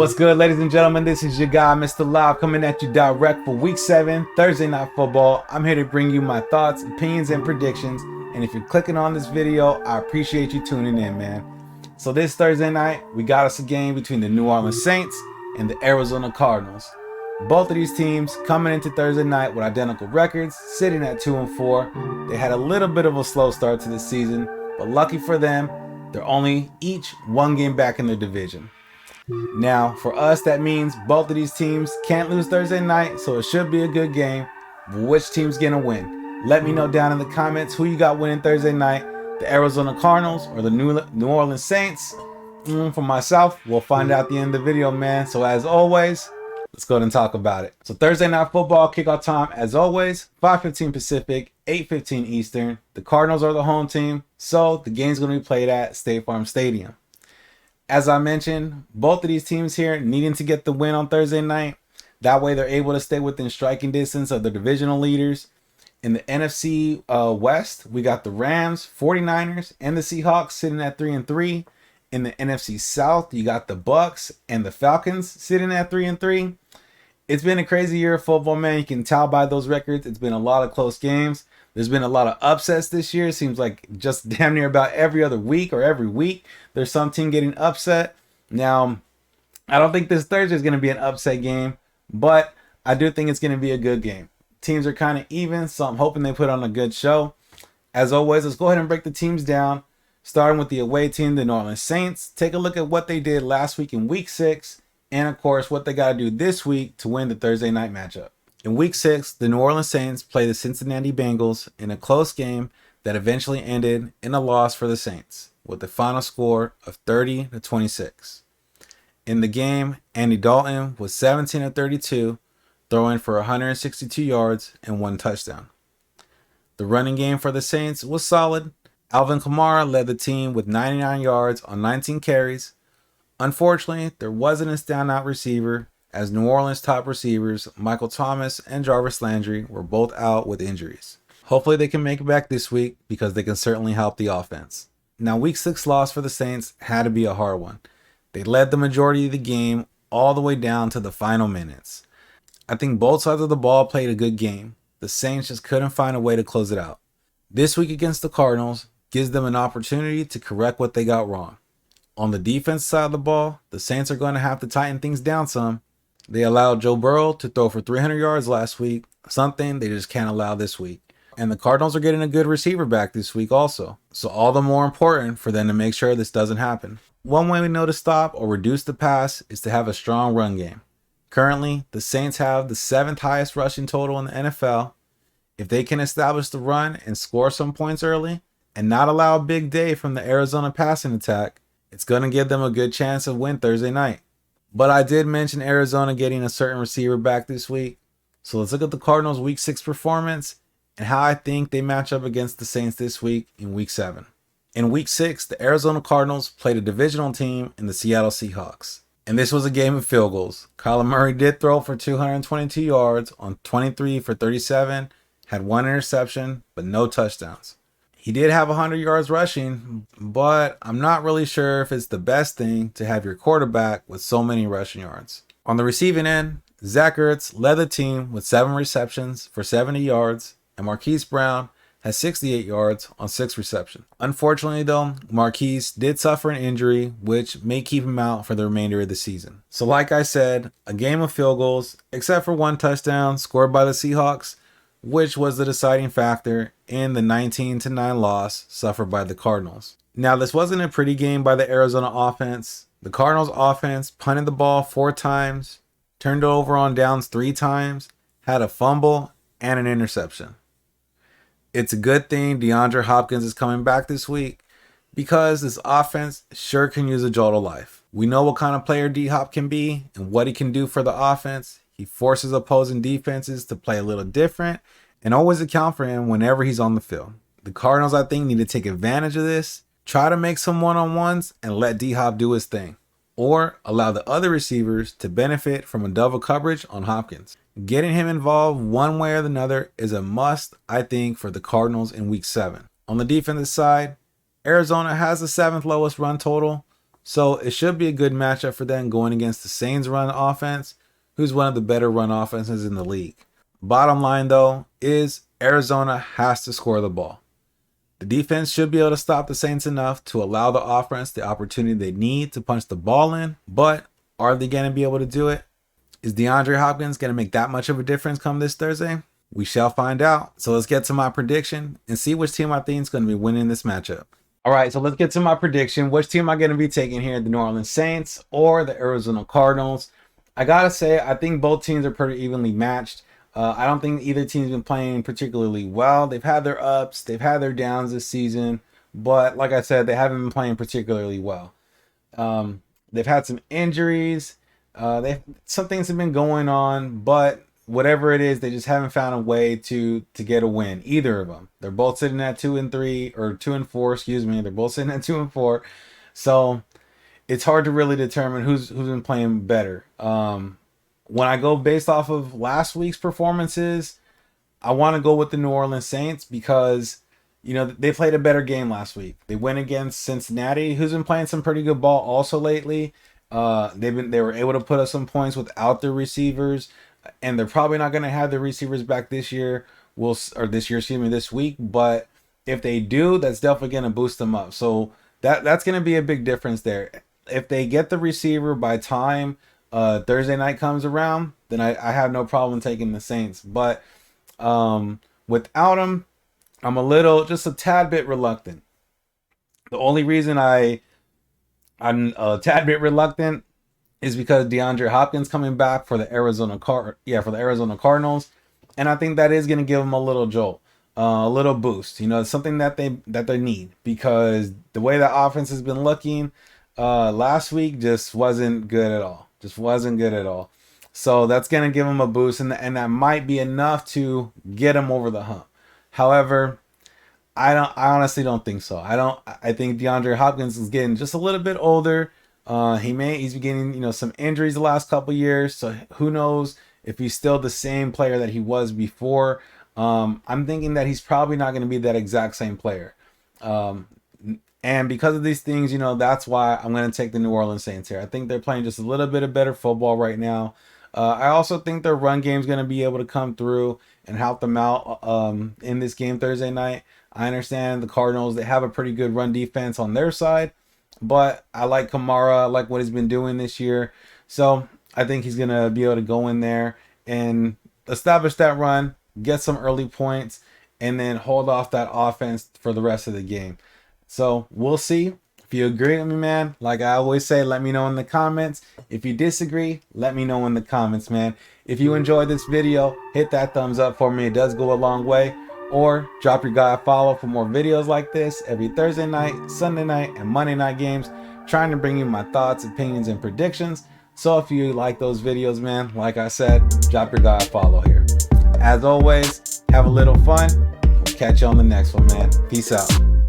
What's good, ladies and gentlemen? This is your guy, Mr. Live, coming at you direct for Week 7, Thursday Night Football. I'm here to bring you my thoughts, opinions, and predictions. And if you're clicking on this video, I appreciate you tuning in, man. So this Thursday night, we got us a game between the New Orleans Saints and the Arizona Cardinals. Both of these teams coming into Thursday night with identical records, sitting at 2-4. They had a little bit of a slow start to the season, but lucky for them, they're only each one game back in their division. Now, for us, that means both of these teams can't lose Thursday night, so it should be a good game. But which team's gonna win? Let me know down in the comments who you got winning Thursday night, the Arizona Cardinals or the New Orleans Saints. For myself, we'll find out at the end of the video, man. So as always, let's go ahead and talk about it. So Thursday Night Football kickoff time, as always, 5:15 Pacific, 8:15 Eastern. The Cardinals are the home team, so the game's gonna be played at State Farm Stadium. As I mentioned, both of these teams here needing to get the win on Thursday night. That way they're able to stay within striking distance of the divisional leaders. In the NFC West, we got the Rams, 49ers, and the Seahawks sitting at 3-3. In the NFC South, you got the Bucks and the Falcons sitting at 3-3. It's been a crazy year of football, man. You can tell by those records. It's been a lot of close games. There's been a lot of upsets this year. It seems like just damn near about every other week or every week, there's some team getting upset. Now, I don't think this Thursday is going to be an upset game, but I do think it's going to be a good game. Teams are kind of even, so I'm hoping they put on a good show. As always, let's go ahead and break the teams down, starting with the away team, the New Orleans Saints. Take a look at what they did last week in Week 6, and of course, what they got to do this week to win the Thursday night matchup. In Week 6, the New Orleans Saints play the Cincinnati Bengals in a close game that eventually ended in a loss for the Saints, with the final score of 30-26. In the game, Andy Dalton was 17 of 32, throwing for 162 yards and 1 touchdown. The running game for the Saints was solid. Alvin Kamara led the team with 99 yards on 19 carries. Unfortunately, there wasn't a standout receiver, as New Orleans' top receivers, Michael Thomas and Jarvis Landry, were both out with injuries. Hopefully they can make it back this week because they can certainly help the offense. Now, Week 6 loss for the Saints had to be a hard one. They led the majority of the game all the way down to the final minutes. I think both sides of the ball played a good game. The Saints just couldn't find a way to close it out. This week against the Cardinals gives them an opportunity to correct what they got wrong. On the defense side of the ball, the Saints are going to have to tighten things down some. They allowed Joe Burrow to throw for 300 yards last week, something they just can't allow this week. And the Cardinals are getting a good receiver back this week also. So all the more important for them to make sure this doesn't happen. One way we know to stop or reduce the pass is to have a strong run game. Currently, the Saints have the 7th highest rushing total in the NFL. If they can establish the run and score some points early and not allow a big day from the Arizona passing attack, it's going to give them a good chance of win Thursday night. But I did mention Arizona getting a certain receiver back this week. So let's look at the Cardinals' Week 6 performance and how I think they match up against the Saints this week in Week 7. In Week 6, the Arizona Cardinals played a divisional team in the Seattle Seahawks. And this was a game of field goals. Kyler Murray did throw for 222 yards on 23 for 37, had 1 interception, but no touchdowns. He did have 100 yards rushing, but I'm not really sure if it's the best thing to have your quarterback with so many rushing yards. On the receiving end, Zach Ertz led the team with 7 receptions for 70 yards, and Marquise Brown has 68 yards on 6 receptions. Unfortunately though, Marquise did suffer an injury, which may keep him out for the remainder of the season. So like I said, a game of field goals, except for 1 touchdown scored by the Seahawks, which was the deciding factor in the 19-9 loss suffered by the Cardinals. Now, this wasn't a pretty game by the Arizona offense. The Cardinals offense punted the ball 4 times, turned it over on downs 3 times, had a fumble and an interception. It's a good thing DeAndre Hopkins is coming back this week because this offense sure can use a jolt of life. We know what kind of player D-Hop can be and what he can do for the offense. He forces opposing defenses to play a little different and always account for him whenever he's on the field. The Cardinals, I think, need to take advantage of this, try to make some one-on-ones and let D-Hop do his thing, or allow the other receivers to benefit from a double coverage on Hopkins. Getting him involved one way or another is a must, I think, for the Cardinals in Week 7. On the defensive side, Arizona has the 7th lowest run total, So it should be a good matchup for them going against the Saints run offense, who's one of the better run offenses in the league. Bottom line though is Arizona has to score the ball. The defense should be able to stop the Saints enough to allow the offense the opportunity they need to punch the ball in, but are they going to be able to do it? Is DeAndre Hopkins going to make that much of a difference come this Thursday? We shall find out. So let's get to my prediction and see which team I think is going to be winning this matchup. All right, so let's get to my prediction. Which team am I going to be taking here? The New Orleans Saints or the Arizona Cardinals? I got to say, I think both teams are pretty evenly matched. I don't think either team's been playing particularly well. They've had their ups, they've had their downs this season, but like I said, they haven't been playing particularly well. They've had some injuries. Some things have been going on, but whatever it is, they just haven't found a way to get a win. Either of them. They're both sitting at 2-3 or 2-4. Excuse me. They're both sitting at 2-4. So it's hard to really determine who's been playing better. When I go based off of last week's performances, I want to go with the New Orleans Saints because, you know, they played a better game last week. They went against Cincinnati, who's been playing some pretty good ball also lately. They were able to put up some points without their receivers, and they're probably not going to have their receivers back this year. This week. But if they do, that's definitely going to boost them up. So that's going to be a big difference there. If they get the receiver by time Thursday night comes around, then I have no problem taking the Saints. But without them, I'm just a tad bit reluctant. The only reason I'm a tad bit reluctant is because DeAndre Hopkins coming back for the Arizona Cardinals, and I think that is going to give them a little jolt, a little boost. You know, it's something that they need, because the way that offense has been looking last week just wasn't good at all. So that's going to give them a boost, and that might be enough to get them over the hump. However, I honestly don't think so. I think DeAndre Hopkins is getting just a little bit older. He's been getting, some injuries the last couple years. So who knows if he's still the same player that he was before. I'm thinking that he's probably not going to be that exact same player. And because of these things, that's why I'm going to take the New Orleans Saints here. I think they're playing just a little bit of better football right now. I also think their run game is going to be able to come through and help them out in this game Thursday night. I understand the Cardinals, they have a pretty good run defense on their side, but I like Kamara, I like what he's been doing this year. So I think he's going to be able to go in there and establish that run, get some early points, and then hold off that offense for the rest of the game. So we'll see. If you agree with me, man, like I always say, let me know in the comments. If you disagree, let me know in the comments, man. If you enjoyed this video, hit that thumbs up for me. It does go a long way. Or drop your guy a follow for more videos like this every Thursday night, Sunday night, and Monday night games, trying to bring you my thoughts, opinions, and predictions. So if you like those videos, man, like I said, drop your guy a follow here. As always, have a little fun. Catch you on the next one, man. Peace out.